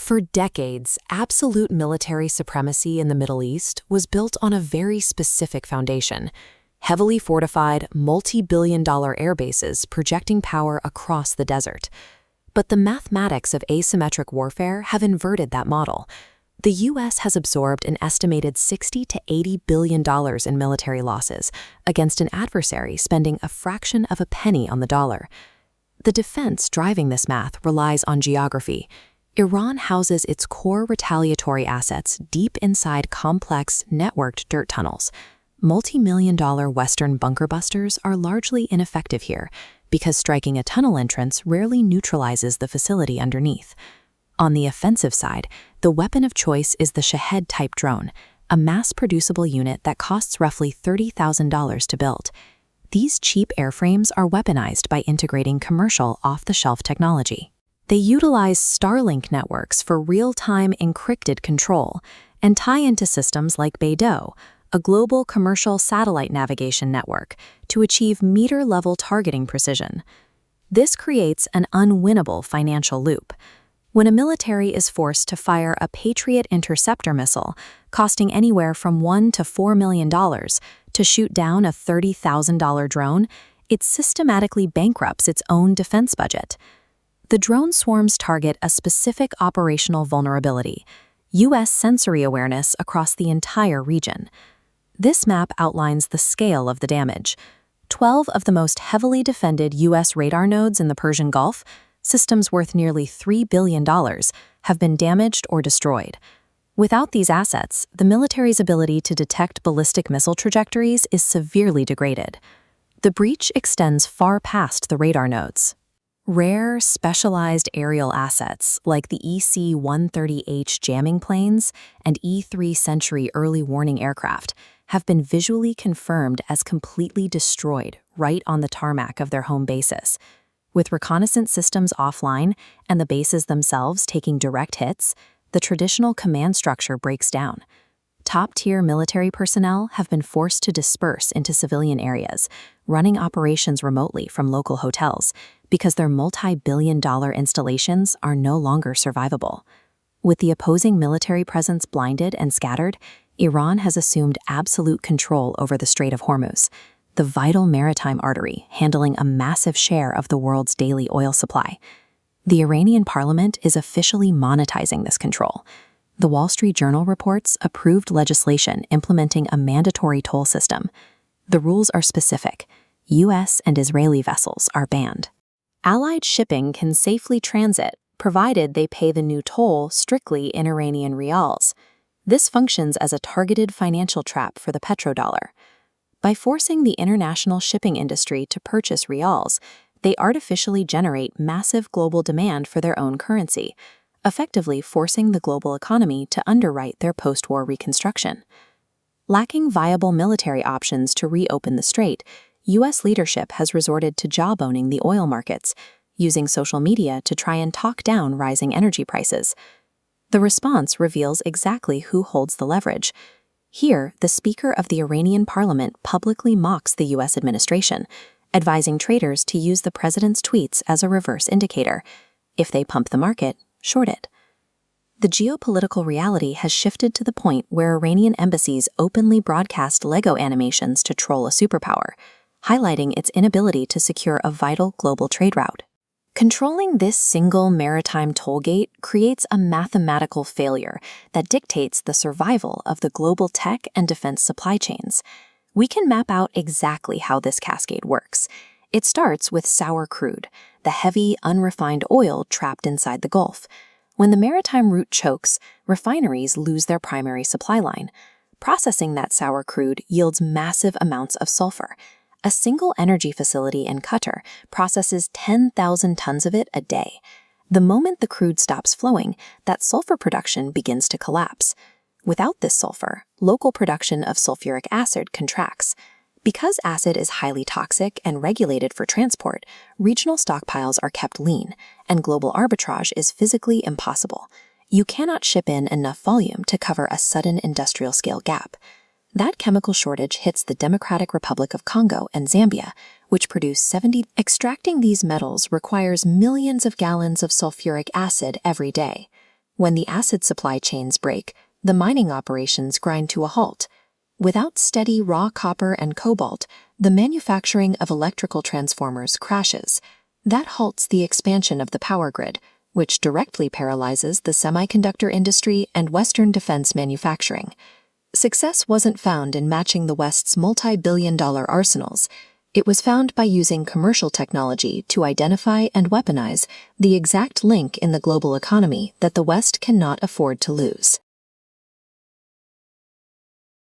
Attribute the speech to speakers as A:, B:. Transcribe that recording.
A: For decades, absolute military supremacy in the Middle East was built on a very specific foundation: heavily fortified, multi-billion-dollar air bases projecting power across the desert. But the mathematics of asymmetric warfare have inverted that model. The U.S. has absorbed an estimated $60 to $80 billion in military losses against an adversary spending a fraction of a penny on the dollar. The defense driving this math relies on geography. Iran houses its core retaliatory assets deep inside complex, networked dirt tunnels. Multi-million-dollar Western bunker busters are largely ineffective here because striking a tunnel entrance rarely neutralizes the facility underneath. On the offensive side, the weapon of choice is the Shahed-type drone, a mass-producible unit that costs roughly $30,000 to build. These cheap airframes are weaponized by integrating commercial off-the-shelf technology. They utilize Starlink networks for real-time encrypted control and tie into systems like Beidou, a global commercial satellite navigation network, to achieve meter-level targeting precision. This creates an unwinnable financial loop. When a military is forced to fire a Patriot interceptor missile, costing anywhere from $1 to $4 million, to shoot down a $30,000 drone, it systematically bankrupts its own defense budget. The drone swarms target a specific operational vulnerability: U.S. sensory awareness across the entire region. This map outlines the scale of the damage. 12 of the most heavily defended U.S. radar nodes in the Persian Gulf, systems worth nearly $3 billion, have been damaged or destroyed. Without these assets, the military's ability to detect ballistic missile trajectories is severely degraded. The breach extends far past the radar nodes. Rare, specialized aerial assets like the EC-130H jamming planes and E-3 Sentry early warning aircraft have been visually confirmed as completely destroyed right on the tarmac of their home bases. With reconnaissance systems offline and the bases themselves taking direct hits, the traditional command structure breaks down. Top-tier military personnel have been forced to disperse into civilian areas, running operations remotely from local hotels, because their multi-billion-dollar installations are no longer survivable. With the opposing military presence blinded and scattered, Iran has assumed absolute control over the Strait of Hormuz, the vital maritime artery handling a massive share of the world's daily oil supply. The Iranian parliament is officially monetizing this control. The Wall Street Journal reports approved legislation implementing a mandatory toll system. The rules are specific. U.S. and Israeli vessels are banned. Allied shipping can safely transit, provided they pay the new toll strictly in Iranian rials. This functions as a targeted financial trap for the petrodollar. By forcing the international shipping industry to purchase rials, they artificially generate massive global demand for their own currency, effectively forcing the global economy to underwrite their post-war reconstruction. Lacking viable military options to reopen the strait, U.S. leadership has resorted to jawboning the oil markets, using social media to try and talk down rising energy prices. The response reveals exactly who holds the leverage. Here, the Speaker of the Iranian parliament publicly mocks the U.S. administration, advising traders to use the president's tweets as a reverse indicator. If they pump the market, short it. The geopolitical reality has shifted to the point where Iranian embassies openly broadcast Lego animations to troll a superpower, highlighting its inability to secure a vital global trade route. Controlling this single maritime toll gate creates a mathematical failure that dictates the survival of the global tech and defense supply chains. We can map out exactly how this cascade works. It starts with sour crude, the heavy, unrefined oil trapped inside the Gulf. When the maritime route chokes, refineries lose their primary supply line. Processing that sour crude yields massive amounts of sulfur. A single energy facility in Qatar processes 10,000 tons of it a day. The moment the crude stops flowing, that sulfur production begins to collapse. Without this sulfur, local production of sulfuric acid contracts. Because acid is highly toxic and regulated for transport, regional stockpiles are kept lean, and global arbitrage is physically impossible. You cannot ship in enough volume to cover a sudden industrial-scale gap. That chemical shortage hits the Democratic Republic of Congo and Zambia, which produce 70. Extracting these metals requires millions of gallons of sulfuric acid every day. When the acid supply chains break, the mining operations grind to a halt. Without steady raw copper and cobalt, the manufacturing of electrical transformers crashes. That halts the expansion of the power grid, which directly paralyzes the semiconductor industry and Western defense manufacturing. Success wasn't found in matching the West's multi-billion-dollar arsenals. It was found by using commercial technology to identify and weaponize the exact link in the global economy that the West cannot afford to lose.